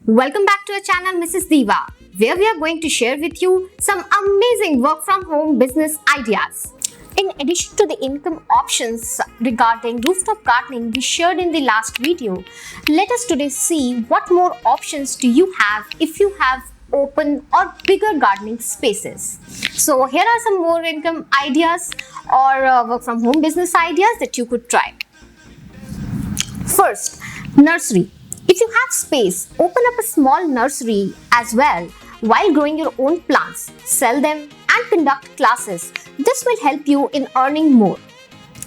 Welcome back to our channel Mrs. Diva, where we are going to share with you some amazing work from home business ideas. In addition to the income options regarding rooftop gardening we shared in the last video, let us today see what more options do you have if you have open or bigger gardening spaces. So here are some more income ideas or work from home business ideas that you could try. First, nursery. If you have space, open up a small nursery as well while growing your own plants. Sell them and conduct classes. This will help you in earning more.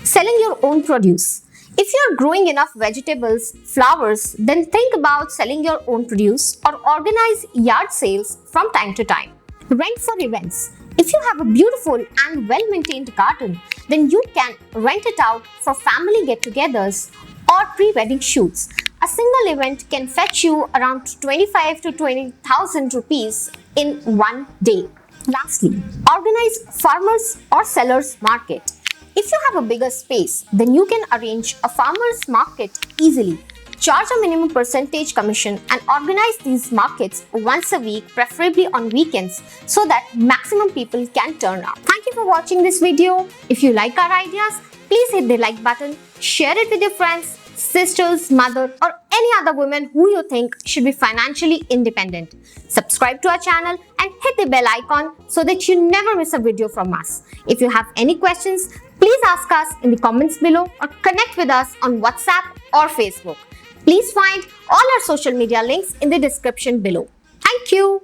Selling your own produce. If you are growing enough vegetables, flowers, then think about selling your own produce or organize yard sales from time to time. Rent for events. If you have a beautiful and well-maintained garden, then you can rent it out for family get-togethers or pre-wedding shoots. A single event can fetch you around 25 to 20,000 rupees in one day. Lastly, organize farmers or sellers market. If you have a bigger space, then you can arrange a farmers market easily. Charge a minimum percentage commission and organize these markets once a week, preferably on weekends, so that maximum people can turn up. Thank you for watching this video. If you like our ideas, please hit the like button, share it with your friends, sisters, mother, or any other women who you think should be financially independent. Subscribe to our channel and hit the bell icon so that you never miss a video from us. If you have any questions, please ask us in the comments below or connect with us on WhatsApp or Facebook. Please find all our social media links in the description below. Thank you.